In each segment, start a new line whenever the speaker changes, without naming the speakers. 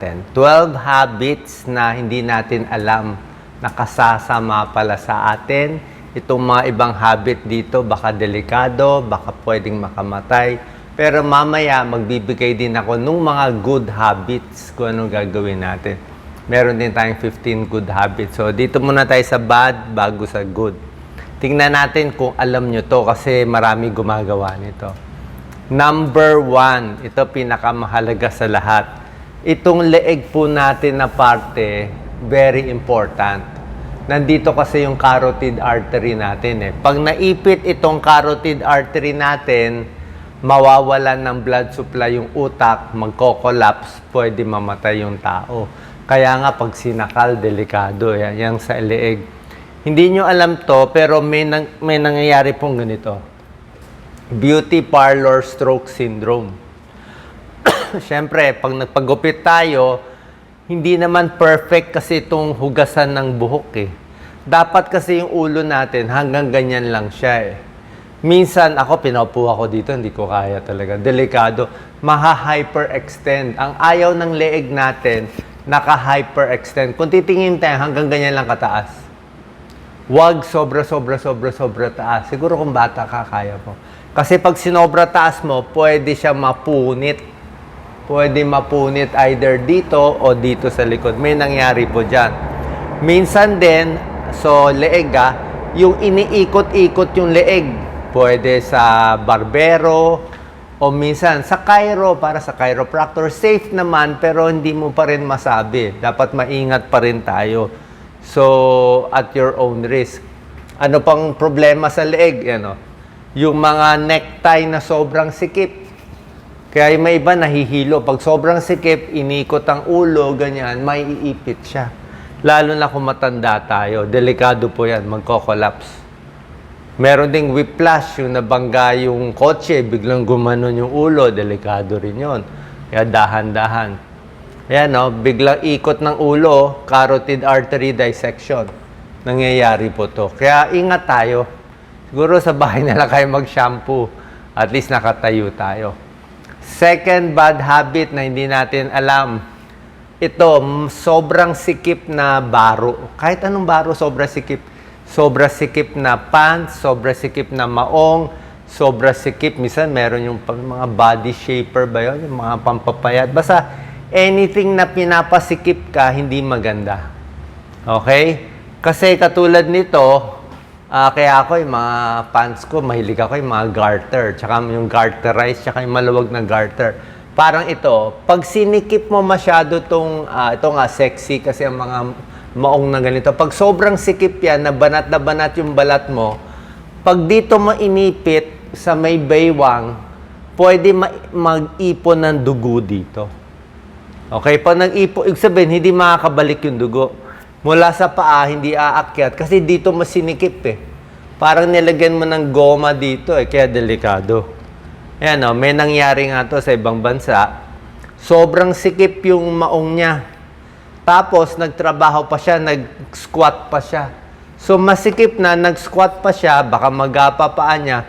12 habits na hindi natin alam na kasasama pala sa atin. Itong mga ibang habit dito, baka delikado, baka pwedeng makamatay. Pero mamaya, magbibigay din ako ng mga good habits kung anong gagawin natin. Meron din tayong 15 good habits. So, dito muna tayo sa bad bago sa good. Tingnan natin kung alam nyo to kasi marami gumagawa nito. Number 1, ito pinakamahalaga sa lahat. Itong leeg po natin na parte, very important. Nandito kasi yung carotid artery natin eh. Pag naipit itong carotid artery natin, mawawalan ng blood supply yung utak, magko-collapse, pwede mamatay yung tao. Kaya nga pag sinakal, delikado. Yan sa leeg. Hindi nyo alam to, pero may nangyayari pong ganito. Beauty parlor stroke syndrome. Siyempre, pag nagpagupit tayo, hindi naman perfect kasi itong hugasan ng buhok eh. Dapat kasi yung ulo natin, hanggang ganyan lang siya eh. Minsan, ako, pinaupo ako dito, hindi ko kaya talaga. Delikado. Maha-hyperextend. Ang ayaw ng leeg natin, naka-hyperextend. Kung titingin tayo, hanggang ganyan lang kataas. Huwag sobra taas. Siguro kung bata ka, kaya mo. Kasi pag sinobra taas mo, pwede siya mapunit. Pwede mapunit either dito o dito sa likod. May nangyari po dyan. Minsan din, so leeg yung iniikot-ikot yung leeg. Pwede sa barbero o minsan sa chiro, para sa chiropractor. Safe naman pero hindi mo pa rin masabi. Dapat maingat pa rin tayo. So, at your own risk. Ano pang problema sa leeg? Yung mga necktie na sobrang sikip. Kaya may iba nahihilo. Pag sobrang sikip, inikot ang ulo, ganyan, may iipit siya. Lalo na kung matanda tayo. Delikado po yan, magko-collapse. Meron ding whiplash, yung nabangga yung kotse, biglang gumanon yung ulo, delikado rin yon. Kaya dahan-dahan. Ayan, biglang ikot ng ulo, carotid artery dissection. Nangyayari po to. Kaya ingat tayo. Siguro sa bahay na lang kayo mag-shampoo. At least nakatayo tayo. Second bad habit na hindi natin alam. Ito, sobrang sikip na baro. Kahit anong baro, sobra sikip. Sobra sikip na pants, sobra sikip na maong, sobra sikip. Minsan meron yung mga body shaper ba yun? Yung mga pampapayat. Basta anything na pinapasikip ka, hindi maganda. Okay? Kasi katulad nito, kaya ako yung mga pants ko, mahilig ako yung mga garter. Tsaka yung garterize, tsaka yung maluwag na garter. Parang ito, pag sinikip mo masyado ito nga sexy kasi ang mga maong na ganito. Pag sobrang sikip yan, na banat yung balat mo, pag dito mo inipit sa may baywang, pwede mag-ipon ng dugo dito. Okay? Pag nag-ipon, ibig sabihin, hindi makakabalik yung dugo. Mula sa paa, hindi aakyat. Kasi dito mo sinikip eh. Parang nilagyan mo ng goma dito eh. Kaya delikado. Ayan may nangyari nga to sa ibang bansa. Sobrang sikip yung maong niya. Tapos, nagtrabaho pa siya, nag-squat pa siya. So, masikip na, nag-squat pa siya, baka magapa paa niya.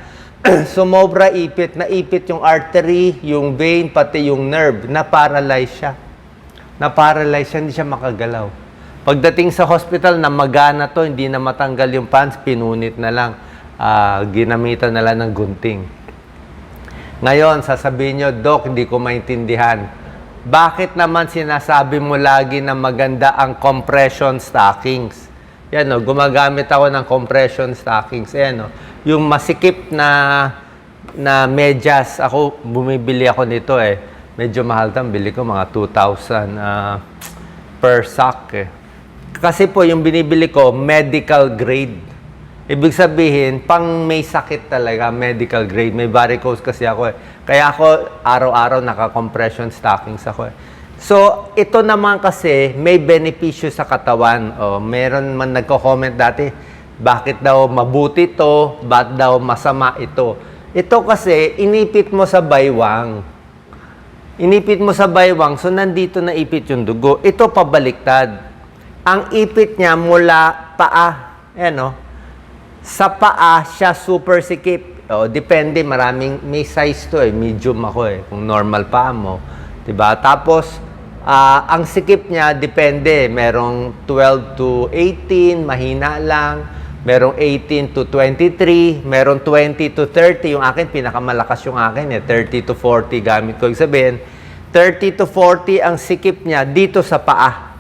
Sumobra ipit, naipit yung artery, yung vein, pati yung nerve. Na-paralyze siya. Na-paralyze siya, hindi siya makagalaw. Pagdating sa hospital, na magana to, hindi na matanggal yung pants, pinunit na lang. Ginamitan na lang ng gunting. Ngayon, sasabihin nyo, Doc, hindi ko maintindihan. Bakit naman sinasabi mo lagi na maganda ang compression stockings? Yan gumagamit ako ng compression stockings. Ayan yung masikip na medyas. Ako, bumibili ako nito eh. Medyo mahal tam, bili ko mga 2,000 per sock eh. Kasi po, yung binibili ko, medical grade. Ibig sabihin, pang may sakit talaga, medical grade. May varicose kasi ako eh. Kaya ako, araw-araw naka-compression stockings ako eh. So, ito naman kasi, may benepisyo sa katawan. Meron man nagko-comment dati, bakit daw mabuti to, bakit daw masama ito. Ito kasi, inipit mo sa baywang. Inipit mo sa baywang, so nandito na ipit yung dugo. Ito pabaliktad. Ang ipit niya mula paa. Sa paa siya super sikip. Depende, may size to eh. Medium ako eh. Kung normal paa mo. Diba? Tapos, Ang sikip niya, depende. Merong 12 to 18, mahina lang. Merong 18 to 23. Merong 20 to 30. Yung akin, pinakamalakas yung akin. 30 to 40 gamit ko. Ibig sabihin, 30 to 40 ang sikip niya dito sa paa.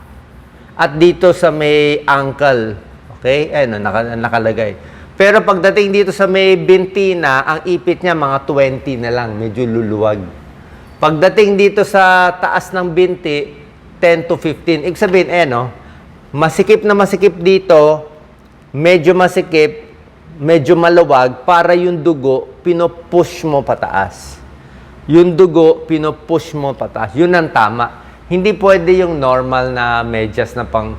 At dito sa may ankle. Okay? Ayan, nakalagay. Pero pagdating dito sa may binti na, ang ipit niya mga 20 na lang. Medyo luluwag. Pagdating dito sa taas ng binti, 10 to 15. Ibig sabihin, masikip na masikip dito, medyo masikip, medyo maluwag, para yung dugo, pinopush mo pataas. Yung dugo, pinopush mo pataas. Yun ang tama. Hindi pwede yung normal na medyas na pang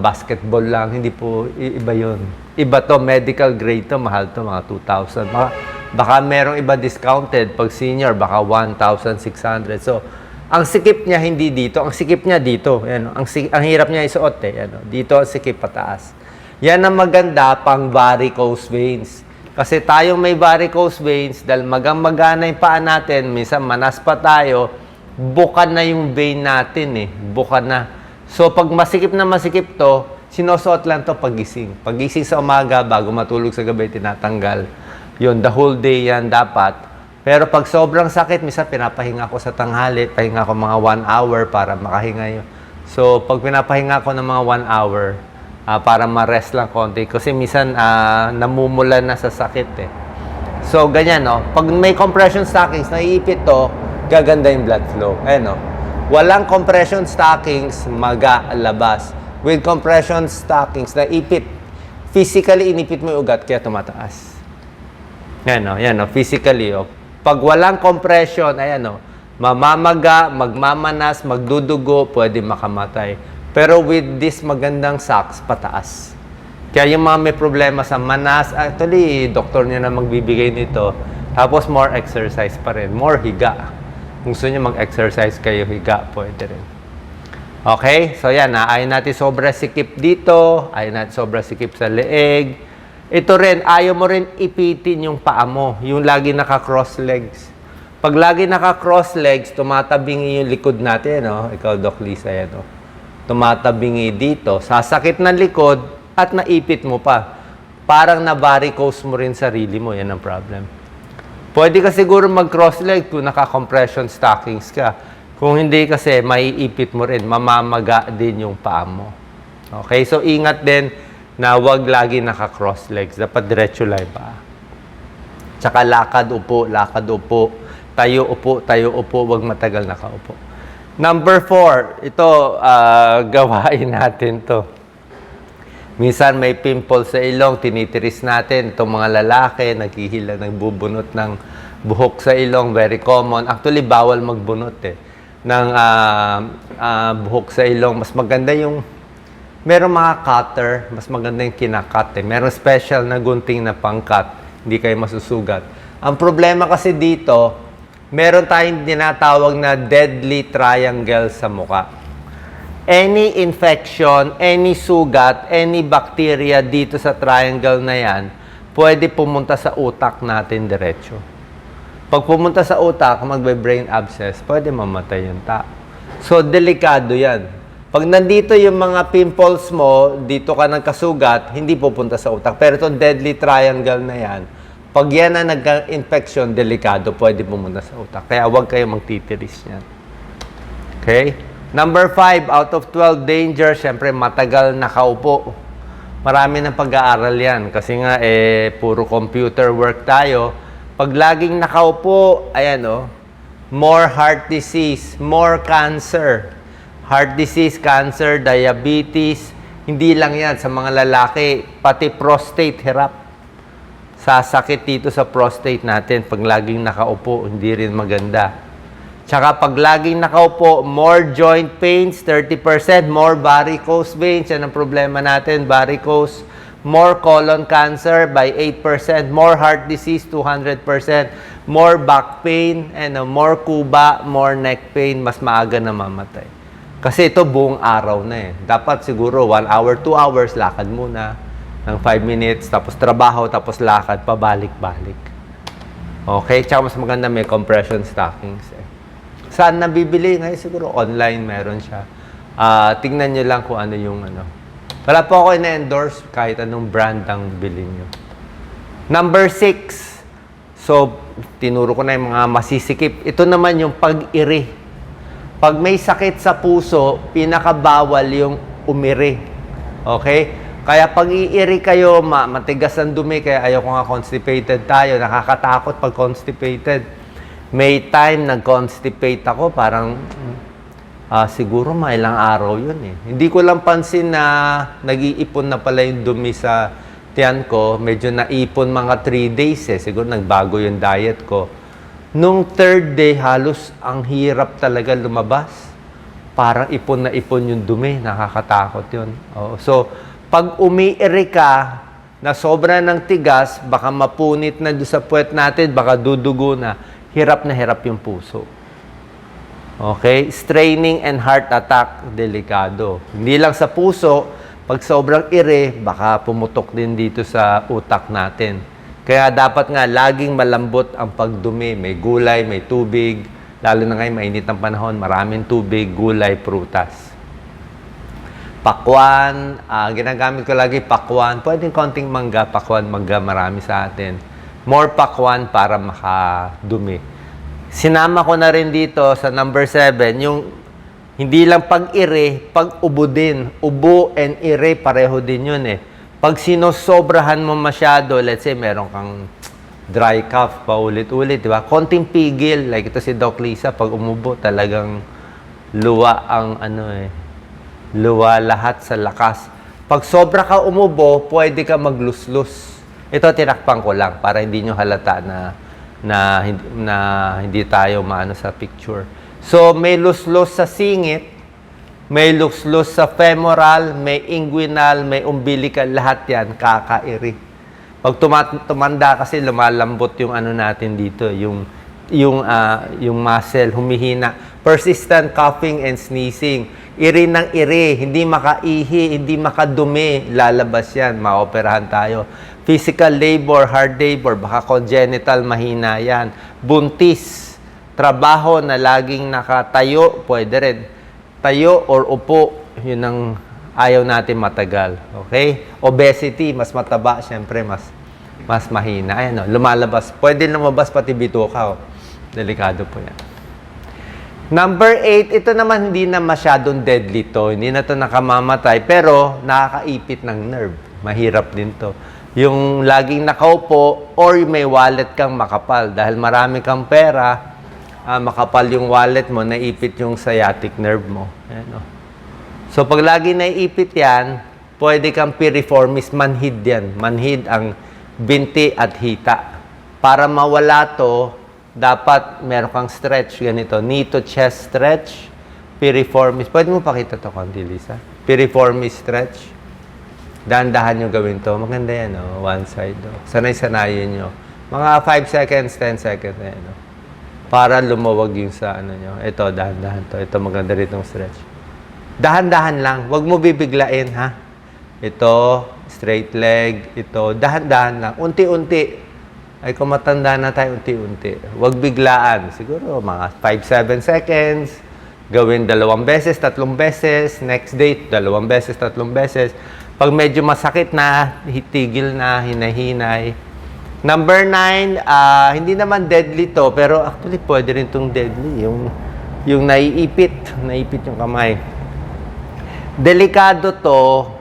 basketball lang. Hindi po, iba yun. Iba to, medical grade to, mahal to, mga 2,000. Baka merong iba discounted. Pag senior, baka 1,600. So, ang sikip niya hindi dito. Ang sikip niya dito. Yan, ang hirap niya isuot dito ang sikip pataas. Yan ang maganda pang varicose veins. Kasi tayong may varicose veins, dahil magana yung paa natin, minsan manas pa tayo, bukan na yung vein natin Bukan na. So, pag masikip na masikip to, sinusuot lang to pagising. Pagising sa umaga, bago matulog sa gabi, tinatanggal. Yun, the whole day yan dapat. Pero pag sobrang sakit, minsan pinapahinga ko sa tanghali, pahinga ko mga 1 hour para makahinga yun. So, pag pinapahinga ko ng mga 1 hour, para ma-rest lang konti. Kasi minsan, namumula na sa sakit So, ganyan, Pag may compression stockings, naiipit to, gaganda yung blood flow. Walang compression stockings, magalabas. With compression stockings, naipit. Physically, inipit mo yung ugat, kaya tumataas. Physically. Pag walang compression, mamamaga, magmamanas, magdudugo, pwede makamatay. Pero with this magandang socks, pataas. Kaya yung mga may problema sa manas, actually, doktor niya na magbibigay nito. Tapos more exercise pa rin. More higa. Kung gusto niyo mag-exercise kayo, higa, pwede rin. Okay? So yan, ayaw natin sobra sikip dito. Ayaw natin sobra sikip sa leeg. Ito rin, ayaw mo rin ipitin yung paa mo. Yung lagi naka-cross legs. Pag lagi naka-cross legs, tumatabingi yung likod natin. Ikaw, Doc Lisa, yan. Tumatabingi dito. Sasakit ng likod at naipit mo pa. Parang na-varicose mo rin sarili mo. Yan ang problem. Pwede ka siguro mag-cross leg kung naka-compression stockings ka. Kung hindi kasi, maiipit mo rin. Mamamaga din yung paa mo. Okay? So, ingat din na wag lagi naka-cross legs. Dapat diretso lang pa. Tsaka lakad, upo, tayo, upo, wag matagal nakaupo. Number 4, ito, gawain natin to. Minsan may pimple sa ilong, tinitiris natin. Itong mga lalaki, naghihila, nagbubunot ng buhok sa ilong, very common. Actually, bawal magbunot ng buhok sa ilong. Mas maganda yung merong mga cutter, mas maganda yung kinakat Merong special na gunting na pang-cut, hindi kayo masusugat. Ang problema kasi dito, meron tayong tinatawag na deadly triangle sa muka. Any infection, any sugat, any bacteria dito sa triangle na yan, pwede pumunta sa utak natin diretso. Pag pumunta sa utak, magbe-brain abscess, pwede mamatay yung tao. So, delikado yan. Pag nandito yung mga pimples mo, dito ka nagkasugat, hindi pupunta sa utak. Pero itong deadly triangle na yan, pag yan na nagka-infection, delikado, pwede pumunta sa utak. Kaya huwag kayo magtitiris yan. Okay? Number 5, out of 12 danger, syempre matagal nakaupo. Marami ng pag-aaral yan. Kasi nga, puro computer work tayo. Pag laging nakaupo, more heart disease, more cancer. Heart disease, cancer, diabetes, hindi lang yan sa mga lalaki, pati prostate, hirap. Sasakit dito sa prostate natin pag laging nakaupo, hindi rin maganda. Tsaka pag laging nakaupo, more joint pains, 30%, more varicose veins, yan ang problema natin, varicose, more colon cancer by 8%, more heart disease, 200%, more back pain, more kuba, more neck pain, mas maaga na mamatay. Kasi ito buong araw na Dapat siguro 1 hour, 2 hours, lakad muna ng 5 minutes, tapos trabaho, tapos lakad, pabalik-balik. Okay? Tsaka mas maganda may compression stockings Saan nabibili? Ngayon siguro online meron siya. Tingnan nyo lang kung ano yung ano. Wala po ako ina-endorse kahit anong brand ang bilhin nyo. Number 6. So, tinuro ko na yung mga masisikip. Ito naman yung pag-iri. Pag may sakit sa puso, pinakabawal yung umiri. Okay? Kaya pag iiri kayo, matigas ang dumi, kaya ayaw ko nga constipated tayo. Nakakatakot pag constipated. May time nag-constipate ako, parang siguro mga ilang araw yun eh. Hindi ko lang pansin na nag-iipon na pala yung dumi sa tiyan ko. Medyo naipon mga 3 days eh. Siguro nagbago yung diet ko. Nung 3rd day, halos ang hirap talaga lumabas. Parang ipon na ipon yung dumi. Nakakatakot yun. So, pag umiiri ka na sobra ng tigas, baka mapunit na doon sa puwet natin, baka dudugo na hirap yung puso. Okay? Straining and heart attack, delikado. Hindi lang sa puso, pag sobrang iri, baka pumutok din dito sa utak natin. Kaya dapat nga, laging malambot ang pagdumi. May gulay, may tubig. Lalo na ngayon, mainit ang panahon, maraming tubig, gulay, prutas. Pakwan, ginagamit ko lagi pakwan. Pwedeng konting mangga, pakwan, mangga, marami sa atin. More pakwan para makadumi. Sinama ko na rin dito sa number 7, yung hindi lang pag-iri, pag-ubo din. Ubo and iri, pareho din yun eh. Pag sinosobrahan mo masyado, let's say meron kang dry cough pa ulit-ulit, di ba? Konting pigil, like ito si Doc Lisa, pag umubo talagang luwa ang luwa lahat sa lakas. Pag sobra ka umubo, pwede ka magluslus. Ito, tinakpan ko lang para hindi nyo halata na hindi tayo maano sa picture. So, may luslus sa singit, may luslus sa femoral, may inguinal, may umbilical, lahat yan, kakairi. Pag tumanda kasi, lumalambot yung ano natin dito, yung muscle, humihina. Persistent coughing and sneezing. Iri ng iri, hindi makaihi, hindi makadumi, lalabas yan, maoperahan tayo. Physical labor, hard labor, baka congenital, mahina yan. Buntis, trabaho na laging nakatayo, pwede rin. Tayo or upo, yun ang ayaw natin matagal. Okay? Obesity, mas mataba, syempre, mas mahina. Ayan, lumalabas. Pwede lumabas pati bituka. Delikado po yan. Number 8, ito naman hindi na masyadong deadly to. Hindi na to nakamamatay, pero nakakaipit ng nerve. Mahirap din to. Yung laging nakaupo or may wallet kang makapal. Dahil marami kang pera, makapal yung wallet mo, naipit yung sciatic nerve mo. Ayan, So, pag lagi naiipit yan, pwede kang piriformis, manhid yan. Manhid ang binti at hita. Para mawala to, dapat meron kang stretch, ganito. Knee to chest stretch, piriformis. Pwede mo pakita to, Kundi Lisa? Piriformis stretch. Dahan-dahan nyo gawin to. Maganda yan, one side. Sanay-sanayin nyo. Mga 5 seconds, 10 seconds. Para lumawag yung sa nyo. Ito, dahan-dahan to. Ito, maganda rin itong stretch. Dahan-dahan lang. Huwag mo bibiglain, ha? Ito, straight leg. Ito, dahan-dahan lang. Unti-unti. Ay, kung matanda na tayo, unti-unti. Huwag biglaan. Siguro, mga 5-7 seconds. Gawin 2 beses, 3 beses. Next day, 2 beses, 3 beses. Pag medyo masakit na, tigil na, hinahinay. Number 9, hindi naman deadly to, pero actually, pwede rin itong deadly. Yung naiipit yung kamay. Delikado to.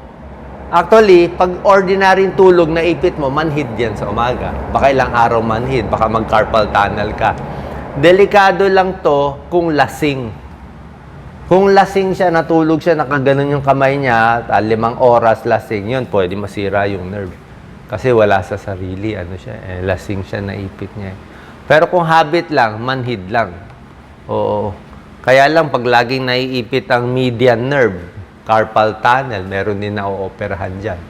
Actually, pag ordinaryong tulog na ipit mo, manhid yan sa umaga. Baka ilang araw manhid, baka mag-carpal tunnel ka. Delikado lang to kung lasing. Kung lasing siya, natulog siya, nakaganon yung kamay niya, 5 oras lasing, yun, pwede masira yung nerve. Kasi wala sa sarili, lasing siya, naipit niya. Pero kung habit lang, manhid lang. Oo. Kaya lang, pag laging naiipit ang median nerve, carpal tunnel, meron din na-ooperahan dyan.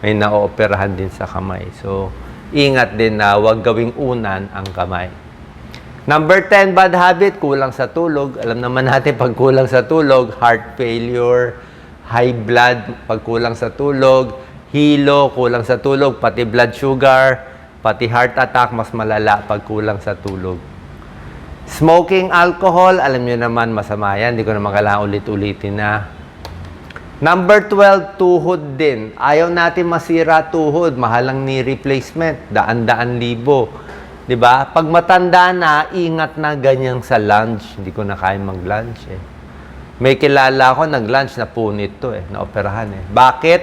May na-ooperahan din sa kamay. So, ingat din na huwag gawing unan ang kamay. Number 10, bad habit, kulang sa tulog. Alam naman natin, pag kulang sa tulog, heart failure, high blood, pag kulang sa tulog, hilo, kulang sa tulog, pati blood sugar, pati heart attack, mas malala pag kulang sa tulog. Smoking alcohol, alam nyo naman masama yan. Hindi ko naman kailangan ulit-ulitin na. Number 12, tuhod din. Ayaw natin masira tuhod. Mahalang knee replacement. Daan-daan libo. 'Di ba? Pag matanda na, ingat na ganyan sa lunch. Hindi ko na kaya mag-lunch eh. May kilala ko, nag-lunch na punit to eh. Naoperahan eh. Bakit?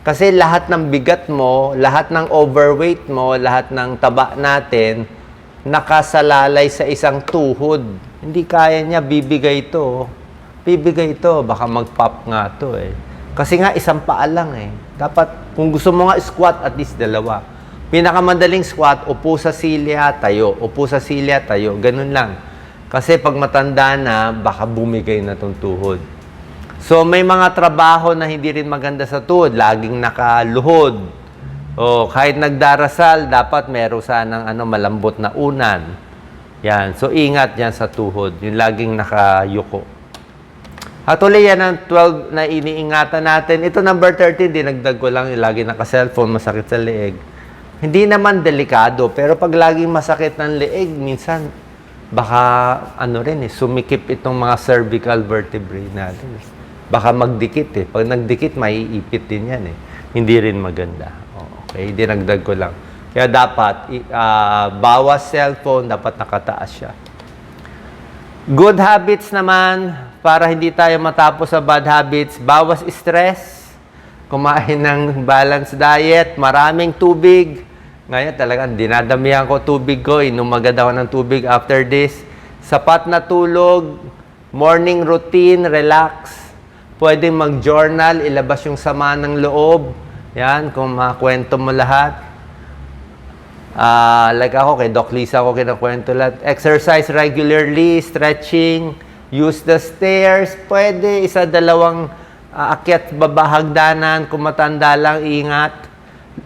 Kasi lahat ng bigat mo, lahat ng overweight mo, lahat ng taba natin, nakasalalay sa isang tuhod. Hindi kaya niya, bibigay ito. Bibigay ito, baka mag-pop nga to eh. Kasi nga, isang paa lang eh. Dapat, kung gusto mo nga squat, at least dalawa. Pinakamadaling squat, upo sa silya, tayo. Upo sa silya, tayo. Ganun lang. Kasi pag matanda na, baka bumigay na tong tuhod. So, may mga trabaho na hindi rin maganda sa tuhod. Laging nakaluhod. O, kahit nagdarasal, dapat meron sanang malambot na unan. Yan. So, ingat yan sa tuhod. Yung laging nakayuko. At uli yan ang 12 na iniingatan natin. Ito number 13, dinagdag ko lang yung lagi naka-cellphone, masakit sa leeg. Hindi naman delikado, pero pag laging masakit ng leeg, minsan baka sumikip itong mga cervical vertebrae natin. Baka magdikit eh. Pag nagdikit, maiipit din yan eh. Hindi rin maganda. Okay, dinagdag ko lang. Kaya dapat, bawas cellphone, dapat nakataas siya. Good habits naman, para hindi tayo matapos sa bad habits, bawas stress, kumain ng balanced diet, maraming tubig. Ngayon talagang dinadamihan ko tubig ko, inom agad ako ng tubig after this. Sapat na tulog, morning routine, relax. Pwedeng mag-journal, ilabas yung sama ng loob. Yan, kung makwento mo lahat. Like ako, kay Doc Lisa ako kinakwento lahat. Exercise regularly, stretching, use the stairs. Pwede, isa-dalawang akyat babahagdanan. Kung matanda lang, ingat.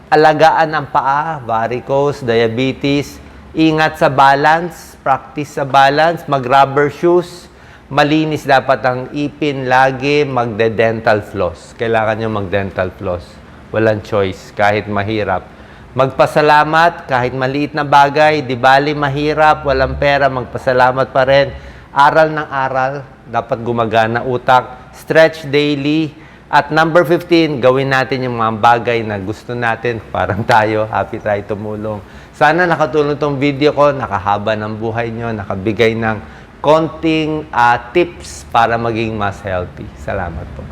Alagaan ang paa, varicose, diabetes. Ingat sa balance, practice sa balance, mag-rubber shoes. Malinis dapat ang ipin lagi, magde-dental floss. Kailangan nyo mag-dental floss. Walang choice, kahit mahirap. Magpasalamat, kahit maliit na bagay, di bali mahirap, walang pera, magpasalamat pa rin. Aral ng aral, dapat gumagana utak. Stretch daily. At number 15, gawin natin yung mga bagay na gusto natin. Parang tayo, happy tayo tumulong. Sana nakatulong tong video ko, nakahaba ng buhay nyo, nakabigay ng konting tips para maging mas healthy. Salamat po.